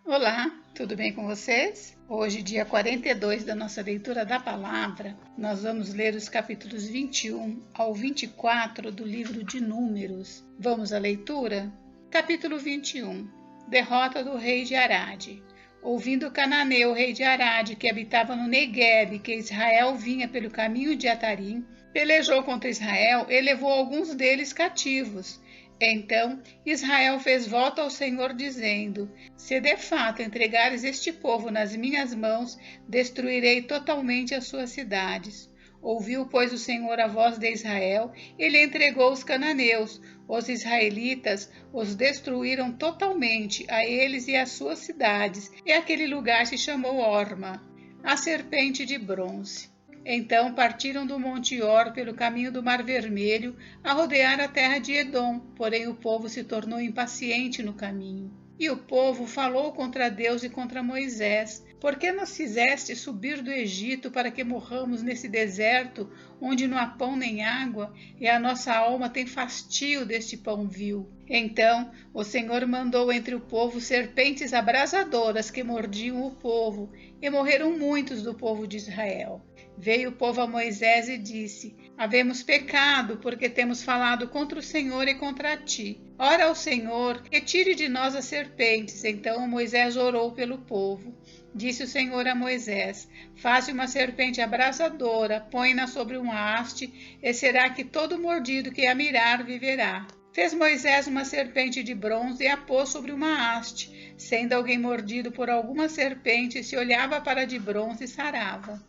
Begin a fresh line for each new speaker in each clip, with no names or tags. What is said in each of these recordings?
Olá, tudo bem com vocês? Hoje, dia 42 da nossa leitura da palavra, nós vamos ler os capítulos 21 ao 24 do livro de Números. Vamos à leitura? Capítulo 21. Derrota do rei de Arade. Ouvindo Cananeu, rei de Arade, que habitava no Neguebe, que Israel vinha pelo caminho de Atarim, pelejou contra Israel e levou alguns deles cativos. Então Israel fez voto ao Senhor, dizendo: Se de fato entregares este povo nas minhas mãos, destruirei totalmente as suas cidades. Ouviu, pois, o Senhor a voz de Israel, e lhe entregou os cananeus. Os israelitas os destruíram totalmente, a eles e às suas cidades, e aquele lugar se chamou Orma, a serpente de bronze. Então partiram do Monte Or pelo caminho do Mar Vermelho a rodear a terra de Edom, porém o povo se tornou impaciente no caminho. E o povo falou contra Deus e contra Moisés: Por que nos fizeste subir do Egito para que morramos nesse deserto, onde não há pão nem água, e a nossa alma tem fastio deste pão vil? Então o Senhor mandou entre o povo serpentes abrasadoras que mordiam o povo, e morreram muitos do povo de Israel. Veio o povo a Moisés e disse: Havemos pecado, porque temos falado contra o Senhor e contra ti. Ora ao Senhor, que tire de nós as serpentes. Então Moisés orou pelo povo. Disse o Senhor a Moisés: Faze uma serpente abrasadora, põe-na sobre uma haste, e será que todo mordido que a mirar viverá. Fez Moisés uma serpente de bronze e a pôs sobre uma haste. Sendo alguém mordido por alguma serpente, se olhava para a de bronze e sarava.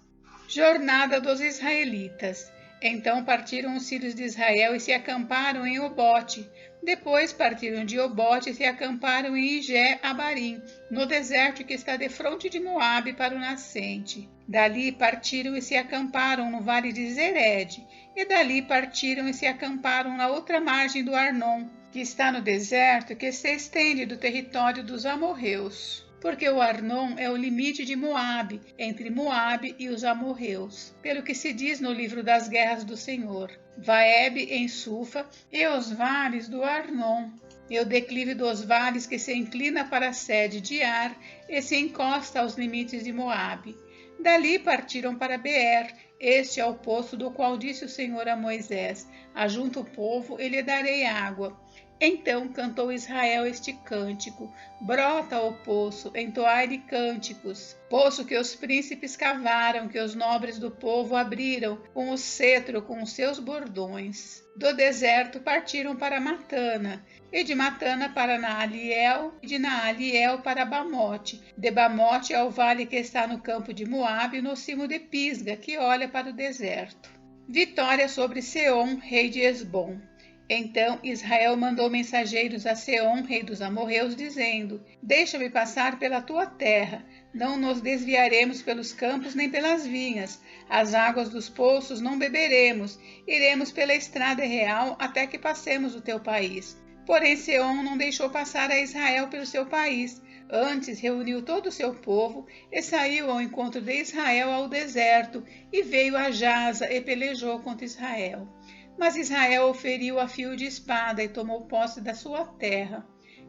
Jornada dos israelitas. Então partiram os filhos de Israel e se acamparam em Obote. Depois partiram de Obote e se acamparam em Ijé-Abarim, no deserto que está defronte de Moabe para o nascente. Dali partiram e se acamparam no vale de Zered. E dali partiram e se acamparam na outra margem do Arnon, que está no deserto que se estende do território dos amorreus. Porque o Arnon é o limite de Moabe, entre Moabe e os amorreus, pelo que se diz no livro das guerras do Senhor: Vaebe em Sufa e os vales do Arnon, e o declive dos vales que se inclina para a sede de Ar e se encosta aos limites de Moabe. Dali partiram para Beer. Este é o poço do qual disse o Senhor a Moisés: Ajunta o povo e lhe darei água. Então cantou Israel este cântico: Brota o poço, entoai-lhe cânticos. Poço que os príncipes cavaram, que os nobres do povo abriram, com o cetro, com os seus bordões. Do deserto partiram para Matana, e de Matana para Naaliel, e de Naaliel para Bamote. De Bamote ao vale que está no campo de Moabe, no cimo de Pisga, que olha para o deserto. Vitória sobre Seom, rei de Esbom. Então Israel mandou mensageiros a Seom, rei dos amorreus, dizendo: Deixa-me passar pela tua terra. Não nos desviaremos pelos campos nem pelas vinhas. As águas dos poços não beberemos. Iremos pela estrada real até que passemos o teu país. Porém Seom não deixou passar a Israel pelo seu país. Antes reuniu todo o seu povo e saiu ao encontro de Israel ao deserto, e veio a Jaza e pelejou contra Israel. Mas Israel o feriu a fio de espada e tomou posse da sua terra,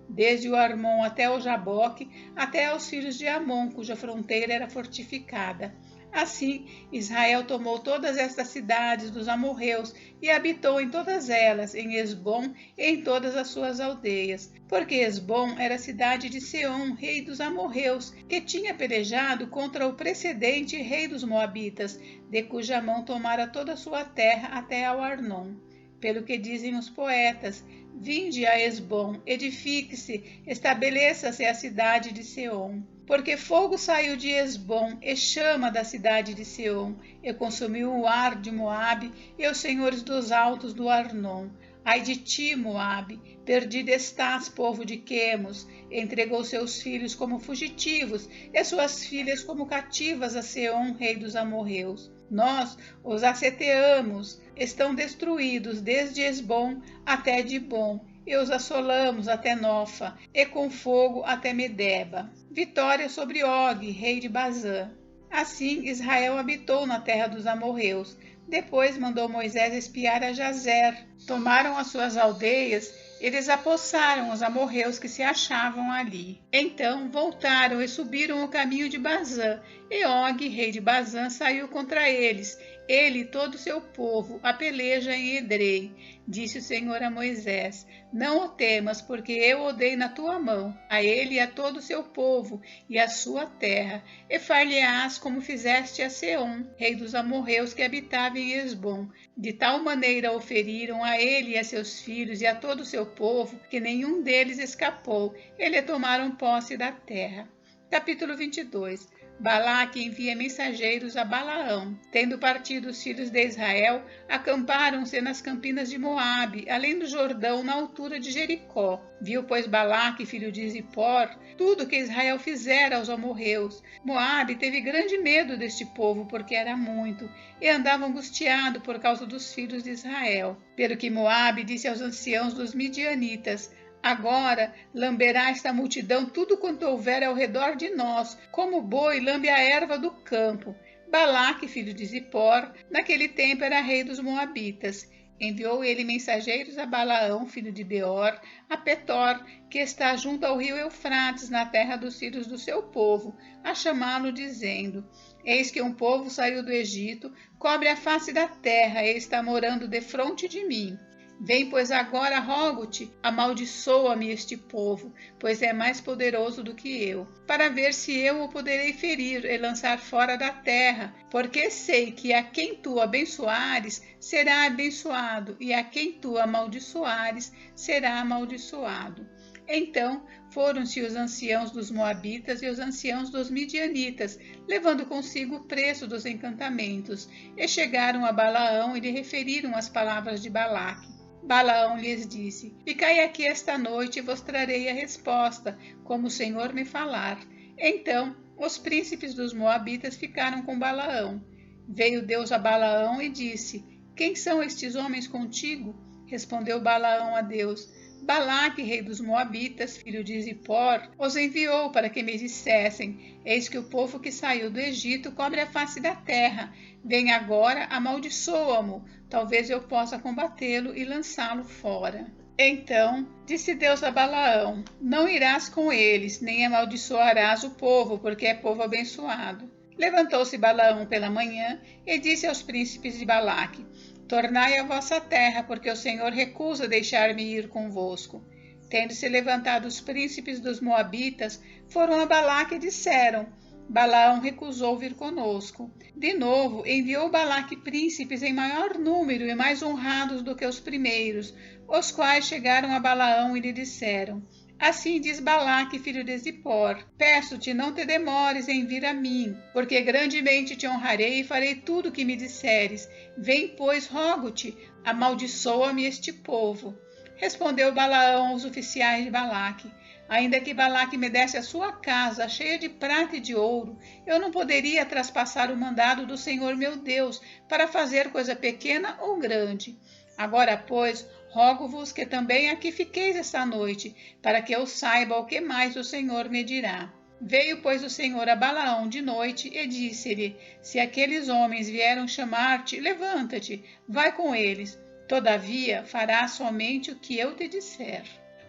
desde o Armon até o Jaboque, até aos filhos de Amon, cuja fronteira era fortificada. Assim, Israel tomou todas estas cidades dos amorreus e habitou em todas elas, em Esbom e em todas as suas aldeias, porque Esbom era a cidade de Seom, rei dos amorreus, que tinha pelejado contra o precedente rei dos moabitas, de cuja mão tomara toda a sua terra até ao Arnon. Pelo que dizem os poetas: Vinde a Esbom, edifique-se, estabeleça-se a cidade de Seom. Porque fogo saiu de Esbom e chama da cidade de Seom, e consumiu o ar de Moabe e os senhores dos altos do Arnon. Ai de ti, Moabe, perdido estás, povo de Quemos, entregou seus filhos como fugitivos e suas filhas como cativas a Seom, rei dos amorreus. Nós os asseteamos, estão destruídos desde Esbom até Dibom, e os assolamos até Nofa, e com fogo até Medeba. Vitória sobre Og, rei de Bazã. Assim Israel habitou na terra dos amorreus. Depois mandou Moisés espiar a Jazer. Tomaram as suas aldeias Eles apossaram os amorreus que se achavam ali. Então voltaram e subiram o caminho de Bazã, e Og, rei de Bazã, saiu contra eles, ele e todo o seu povo, a peleja em Edrei. Disse o Senhor a Moisés: Não o temas, porque eu o dei na tua mão, a ele e a todo o seu povo e a sua terra, e far-lhe-ás como fizeste a Seom, rei dos amorreus que habitava em Hesbom. De tal maneira o feriram a ele e a seus filhos e a todo o seu povo, que nenhum deles escapou, e lhe tomaram posse da terra. Capítulo 22. Balaque envia mensageiros a Balaão. Tendo partido os filhos de Israel, acamparam-se nas campinas de Moabe, além do Jordão, na altura de Jericó. Viu, pois, Balaque, filho de Zippor, tudo que Israel fizera aos amorreus. Moabe teve grande medo deste povo, porque era muito, e andava angustiado por causa dos filhos de Israel. Pelo que Moabe disse aos anciãos dos midianitas: Agora lamberá esta multidão tudo quanto houver ao redor de nós, como o boi lambe a erva do campo. Balaque, filho de Zippor, naquele tempo era rei dos Moabitas. Enviou ele mensageiros a Balaão, filho de Beor, a Petor, que está junto ao rio Eufrates, na terra dos filhos do seu povo, a chamá-lo, dizendo: Eis que um povo saiu do Egito, cobre a face da terra e está morando defronte de mim. Vem, pois, agora, rogo-te, amaldiçoa-me este povo, pois é mais poderoso do que eu, para ver se eu o poderei ferir e lançar fora da terra, porque sei que a quem tu abençoares será abençoado, e a quem tu amaldiçoares será amaldiçoado. Então foram-se os anciãos dos Moabitas e os anciãos dos Midianitas, levando consigo o preço dos encantamentos, e chegaram a Balaão e lhe referiram as palavras de Balaque. Balaão lhes disse: Ficai aqui esta noite e vos trarei a resposta, como o Senhor me falar. Então os príncipes dos Moabitas ficaram com Balaão. Veio Deus a Balaão e disse: Quem são estes homens contigo? Respondeu Balaão a Deus: Balaque, rei dos Moabitas, filho de Zippor, os enviou para que me dissessem: Eis que o povo que saiu do Egito cobre a face da terra. Vem agora, amaldiçoa-mo, talvez eu possa combatê-lo e lançá-lo fora. Então disse Deus a Balaão: Não irás com eles, nem amaldiçoarás o povo, porque é povo abençoado. Levantou-se Balaão pela manhã e disse aos príncipes de Balaque: Tornai a vossa terra, porque o Senhor recusa deixar-me ir convosco. Tendo-se levantado os príncipes dos Moabitas, foram a Balaque e disseram: Balaão recusou vir conosco. De novo enviou Balaque príncipes em maior número e mais honrados do que os primeiros, os quais chegaram a Balaão e lhe disseram: Assim diz Balaque, filho de Zippor: Peço-te, não te demores em vir a mim, porque grandemente te honrarei e farei tudo o que me disseres. Vem, pois, rogo-te, amaldiçoa-me este povo. Respondeu Balaão aos oficiais de Balaque: Ainda que Balaque me desse a sua casa cheia de prata e de ouro, eu não poderia traspassar o mandado do Senhor meu Deus para fazer coisa pequena ou grande. Agora, pois, rogo-vos que também aqui fiqueis esta noite, para que eu saiba o que mais o Senhor me dirá. Veio, pois, o Senhor a Balaão de noite e disse-lhe: Se aqueles homens vieram chamar-te, levanta-te, vai com eles. Todavia, farás somente o que eu te disser.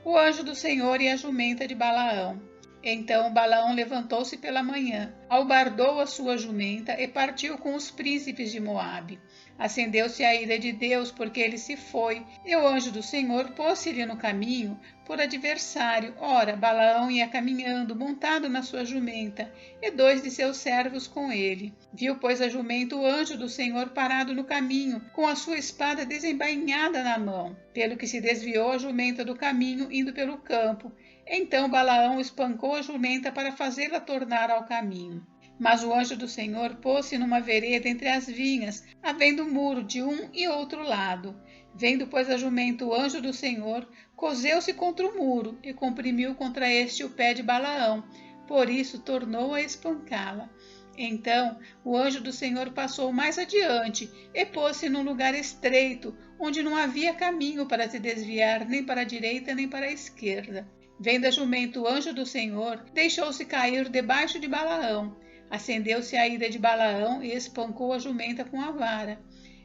O anjo do Senhor e a jumenta de Balaão. Então Balaão levantou-se pela manhã, albardou a sua jumenta e partiu com os príncipes de Moabe. Acendeu-se a ira de Deus, porque ele se foi, e o anjo do Senhor pôs-se-lhe no caminho por adversário. Ora, Balaão ia caminhando, montado na sua jumenta, e 2 de seus servos com ele. Viu, pois, a jumenta o anjo do Senhor parado no caminho, com a sua espada desembainhada na mão, pelo que se desviou a jumenta do caminho, indo pelo campo. Então Balaão espancou a jumenta para fazê-la tornar ao caminho. Mas o anjo do Senhor pôs-se numa vereda entre as vinhas, havendo muro de um e outro lado. Vendo, pois, a jumenta o anjo do Senhor, coseu-se contra o muro e comprimiu contra este o pé de Balaão. Por isso tornou a espancá-la. Então o anjo do Senhor passou mais adiante e pôs-se num lugar estreito, onde não havia caminho para se desviar nem para a direita nem para a esquerda. Vendo a jumenta o anjo do Senhor, deixou-se cair debaixo de Balaão. Acendeu-se a ira de Balaão e espancou a jumenta com a vara.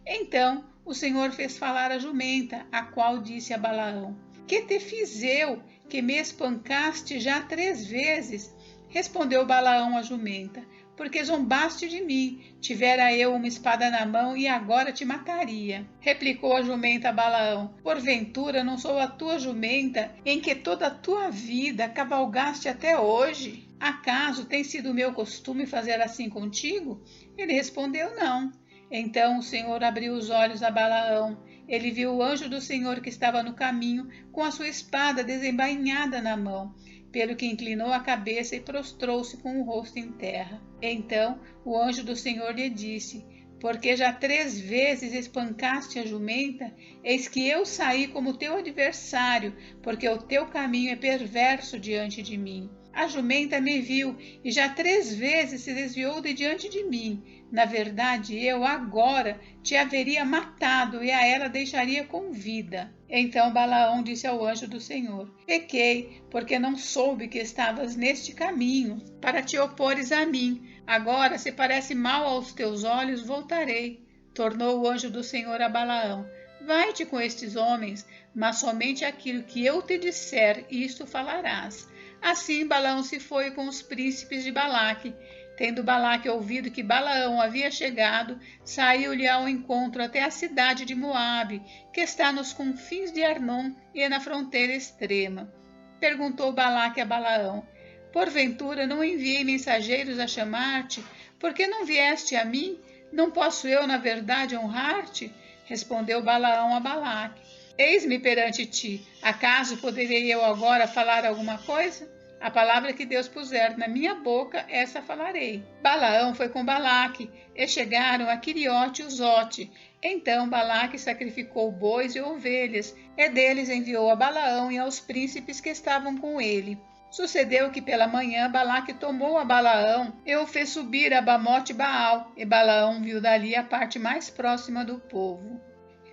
Então o Senhor fez falar a jumenta, a qual disse a Balaão: Que te fiz eu, que me espancaste já 3 vezes? Respondeu Balaão à jumenta: porque zombaste de mim, tivera eu uma espada na mão e agora te mataria. Replicou a jumenta a Balaão: porventura não sou a tua jumenta, em que toda a tua vida cavalgaste até hoje? Acaso tem sido meu costume fazer assim contigo? Ele respondeu: não. Então o Senhor abriu os olhos a Balaão. Ele viu o anjo do Senhor que estava no caminho, com a sua espada desembainhada na mão, pelo que inclinou a cabeça e prostrou-se com o rosto em terra. Então o anjo do Senhor lhe disse: porque já 3 vezes espancaste a jumenta, eis que eu saí como teu adversário, porque o teu caminho é perverso diante de mim. A jumenta me viu e já 3 vezes se desviou de diante de mim. Na verdade, eu agora te haveria matado e a ela deixaria com vida. Então Balaão disse ao anjo do Senhor: pequei, porque não soube que estavas neste caminho, para te opores a mim. Agora, se parece mal aos teus olhos, voltarei. Tornou o anjo do Senhor a Balaão: vai-te com estes homens, mas somente aquilo que eu te disser, isto falarás. Assim Balaão se foi com os príncipes de Balaque. Tendo Balaque ouvido que Balaão havia chegado, saiu-lhe ao encontro até a cidade de Moabe, que está nos confins de Arnon e é na fronteira extrema. Perguntou Balaque a Balaão: porventura não enviei mensageiros a chamar-te? Por que não vieste a mim? Não posso eu, na verdade, honrar-te? Respondeu Balaão a Balaque: eis-me perante ti. Acaso poderei eu agora falar alguma coisa? A palavra que Deus puser na minha boca, essa falarei. Balaão foi com Balaque, e chegaram a Queriote-Uzote. Então Balaque sacrificou bois e ovelhas, e deles enviou a Balaão e aos príncipes que estavam com ele. Sucedeu que pela manhã Balaque tomou a Balaão e o fez subir a Bamote-Baal, e Balaão viu dali a parte mais próxima do povo.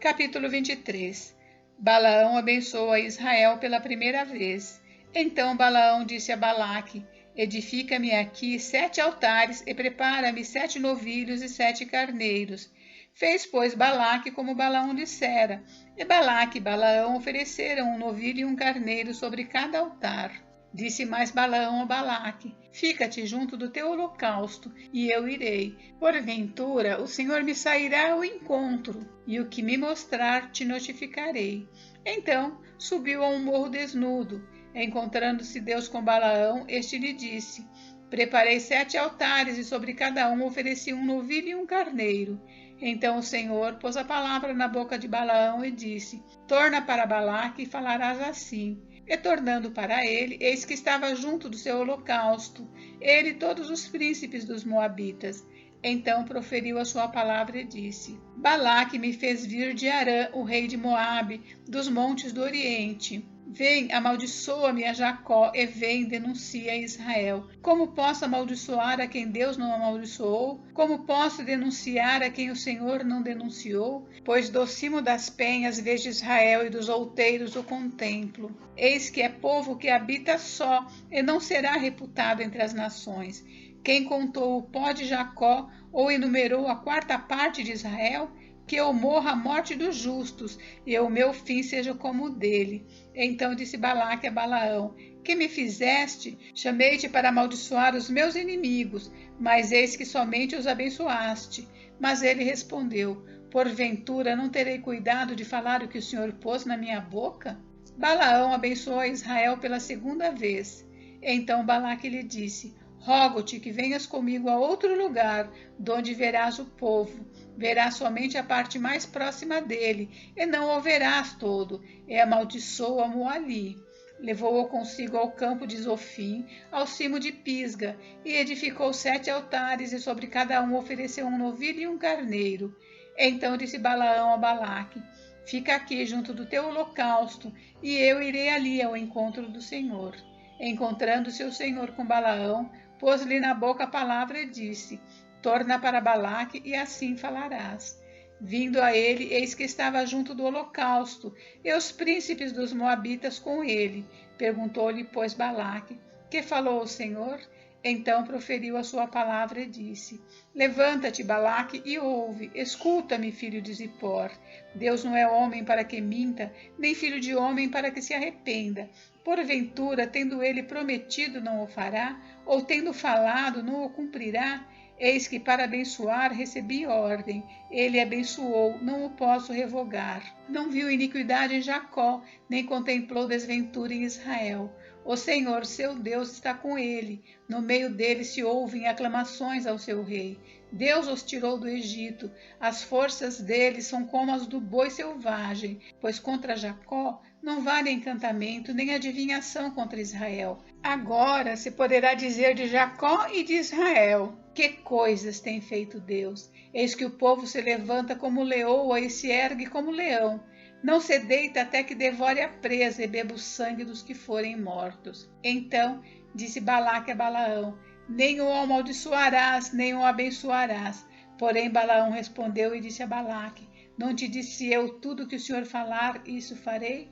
Capítulo 23. Balaão abençoa Israel pela primeira vez. Então Balaão disse a Balaque: edifica-me aqui 7 altares e prepara-me 7 novilhos e 7 carneiros. Fez, pois, Balaque como Balaão dissera, e Balaque e Balaão ofereceram um novilho e um carneiro sobre cada altar. Disse mais Balaão a Balaque: fica-te junto do teu holocausto, e eu irei. Porventura o Senhor me sairá ao encontro, e o que me mostrar te notificarei. Então subiu a um morro desnudo. Encontrando-se Deus com Balaão, este lhe disse: preparei 7 altares, e sobre cada um ofereci um novilho e um carneiro. Então o Senhor pôs a palavra na boca de Balaão e disse: torna para Balaque e falarás assim. E tornando para ele, eis que estava junto do seu holocausto, ele e todos os príncipes dos Moabitas. Então proferiu a sua palavra e disse: Balaque me fez vir de Arã, o rei de Moabe, dos montes do Oriente. Vem, amaldiçoa-me a Jacó, e vem, denuncia a Israel. Como posso amaldiçoar a quem Deus não amaldiçoou? Como posso denunciar a quem o Senhor não denunciou? Pois do cimo das penhas vejo Israel, e dos outeiros o contemplo. Eis que é povo que habita só, e não será reputado entre as nações. Quem contou o pó de Jacó, ou enumerou a 4ª parte de Israel? Que eu morra a morte dos justos, e o meu fim seja como o dele. Então disse Balaque a Balaão: que me fizeste? Chamei-te para amaldiçoar os meus inimigos, mas eis que somente os abençoaste. Mas ele respondeu: porventura não terei cuidado de falar o que o Senhor pôs na minha boca? Balaão abençoou a Israel pela 2ª vez. Então Balaque lhe disse: rogo-te que venhas comigo a outro lugar, donde verás o povo. Verás somente a parte mais próxima dele, e não o verás todo, e amaldiçoa-mo ali. Levou-o consigo ao campo de Zofim, ao cimo de Pisga, e edificou 7 altares, e sobre cada um ofereceu um novilho e um carneiro. Então disse Balaão a Balaque: fica aqui junto do teu holocausto, e eu irei ali ao encontro do Senhor. Encontrando-se o Senhor com Balaão, pôs-lhe na boca a palavra e disse: torna para Balaque, e assim falarás. Vindo a ele, eis que estava junto do holocausto, e os príncipes dos Moabitas com ele. Perguntou-lhe, pois, Balaque: que falou o Senhor? Então proferiu a sua palavra e disse: Levanta-te, Balaque, e ouve. Escuta-me, filho de Zippor. Deus não é homem para que minta, nem filho de homem para que se arrependa. Porventura, tendo ele prometido, não o fará? Ou tendo falado, não o cumprirá? Eis que para abençoar recebi ordem. Ele abençoou, não o posso revogar. Não viu iniquidade em Jacó, nem contemplou desventura em Israel. O Senhor, seu Deus, está com ele. No meio dele se ouvem aclamações ao seu rei. Deus os tirou do Egito. As forças dele são como as do boi selvagem, pois contra Jacó não vale encantamento nem adivinhação contra Israel. Agora se poderá dizer de Jacó e de Israel: que coisas tem feito Deus! Eis que o povo se levanta como leoa e se ergue como leão. Não se deita até que devore a presa e beba o sangue dos que forem mortos. Então disse Balaque a Balaão: nem o amaldiçoarás, nem o abençoarás. Porém Balaão respondeu e disse a Balaque: não te disse eu tudo que o Senhor falar, isso farei?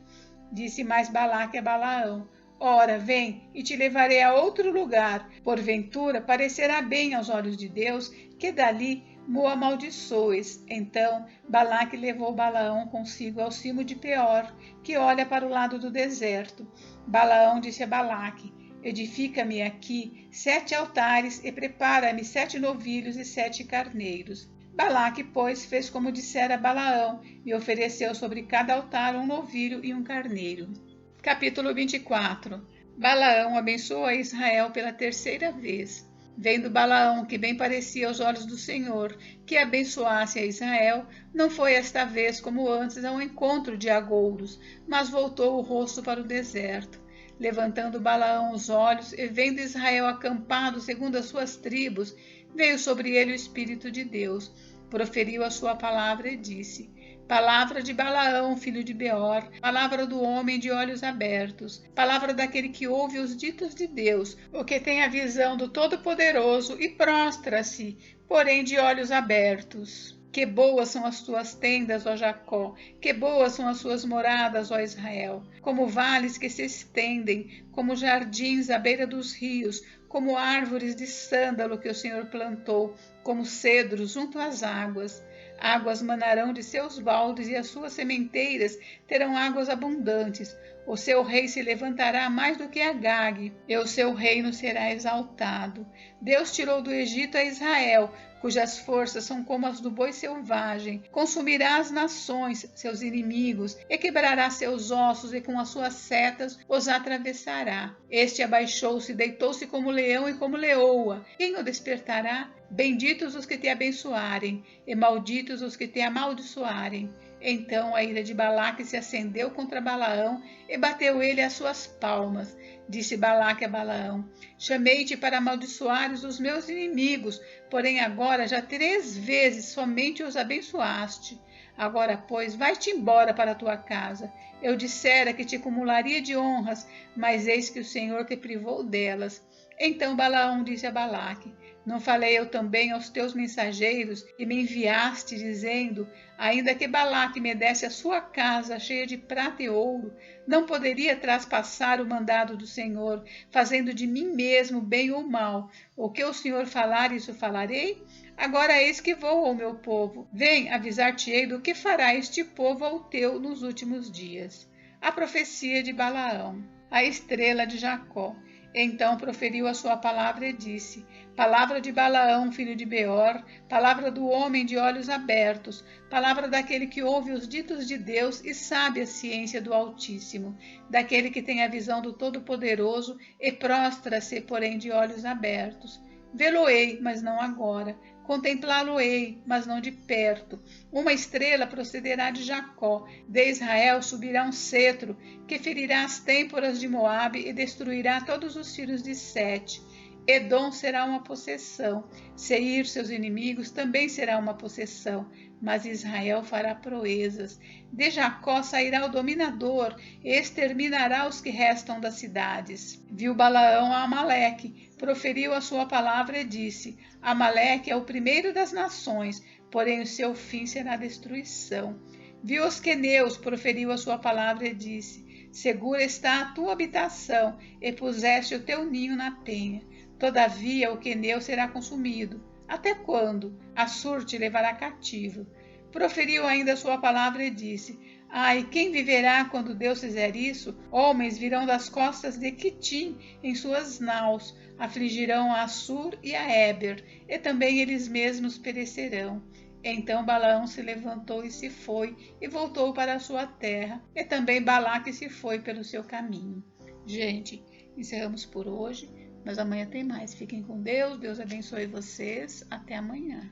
Disse mais Balaque a Balaão: ora, vem, e te levarei a outro lugar. Porventura parecerá bem aos olhos de Deus que dali mo amaldiçoes. Então Balaque levou Balaão consigo ao cimo de Peor, que olha para o lado do deserto. Balaão disse a Balaque: edifica-me aqui 7 altares e prepara-me 7 novilhos e 7 carneiros. Balaque, pois, fez como dissera Balaão e ofereceu sobre cada altar um novilho e um carneiro. Capítulo 24. Balaão abençoa Israel pela 3ª vez. Vendo Balaão que bem parecia aos olhos do Senhor que abençoasse a Israel, não foi esta vez como antes ao encontro de agouros, mas voltou o rosto para o deserto. Levantando Balaão os olhos e vendo Israel acampado segundo as suas tribos, veio sobre ele o Espírito de Deus. Proferiu a sua palavra e disse: palavra de Balaão, filho de Beor, palavra do homem de olhos abertos, palavra daquele que ouve os ditos de Deus, o que tem a visão do Todo-Poderoso e prostra-se, porém de olhos abertos. Que boas são as tuas tendas, ó Jacó, que boas são as suas moradas, ó Israel, como vales que se estendem, como jardins à beira dos rios, como árvores de sândalo que o Senhor plantou, como cedros junto às águas. Águas manarão de seus baldes e as suas sementeiras terão águas abundantes. O seu rei se levantará mais do que Agag, e o seu reino será exaltado. Deus tirou do Egito a Israel, cujas forças são como as do boi selvagem. Consumirá as nações, seus inimigos, e quebrará seus ossos, e com as suas setas os atravessará. Este abaixou-se, deitou-se como leão e como leoa. Quem o despertará? Benditos os que te abençoarem, e malditos os que te amaldiçoarem. Então a ira de Balaque se acendeu contra Balaão, e bateu ele as suas palmas. Disse Balaque a Balaão: chamei-te para amaldiçoares os meus inimigos, porém agora já 3 vezes somente os abençoaste. Agora, pois, vai-te embora para a tua casa. Eu dissera que te acumularia de honras, mas eis que o Senhor te privou delas. Então Balaão disse a Balaque: não falei eu também aos teus mensageiros e me enviaste, dizendo: ainda que Balaque me desse a sua casa cheia de prata e ouro, não poderia traspassar o mandado do Senhor, fazendo de mim mesmo bem ou mal. O que o Senhor falar, isso falarei? Agora eis que vou ao meu povo. Vem, avisar-te-ei do que fará este povo ao teu nos últimos dias. A profecia de Balaão, a estrela de Jacó. Então proferiu a sua palavra e disse: palavra de Balaão, filho de Beor, palavra do homem de olhos abertos, palavra daquele que ouve os ditos de Deus e sabe a ciência do Altíssimo, daquele que tem a visão do Todo-Poderoso e prostra-se, porém, de olhos abertos. Vê-lo-ei, mas não agora. Contemplá-lo-ei, mas não de perto. Uma estrela procederá de Jacó. De Israel subirá um cetro, que ferirá as têmporas de Moabe e destruirá todos os filhos de Sete. Edom será uma possessão. Seir, seus inimigos, também será uma possessão. Mas Israel fará proezas. De Jacó sairá o dominador e exterminará os que restam das cidades. Viu Balaão a Amaleque, proferiu a sua palavra e disse: Amaleque é o primeiro das nações, porém o seu fim será destruição. Viu os queneus, proferiu a sua palavra e disse: segura está a tua habitação, e puseste o teu ninho na penha. Todavia o queneu será consumido. Até quando? Assur te levará cativo. Proferiu ainda sua palavra e disse: Ai, quem viverá quando Deus fizer isso? Homens virão das costas de Quitim em suas naus, afligirão a Assur e a Éber, e também eles mesmos perecerão. Então Balaão se levantou e se foi, e voltou para a sua terra, e também Balaque se foi pelo seu caminho. Gente, encerramos por hoje, mas amanhã tem mais. Fiquem com Deus, Deus abençoe vocês. Até amanhã.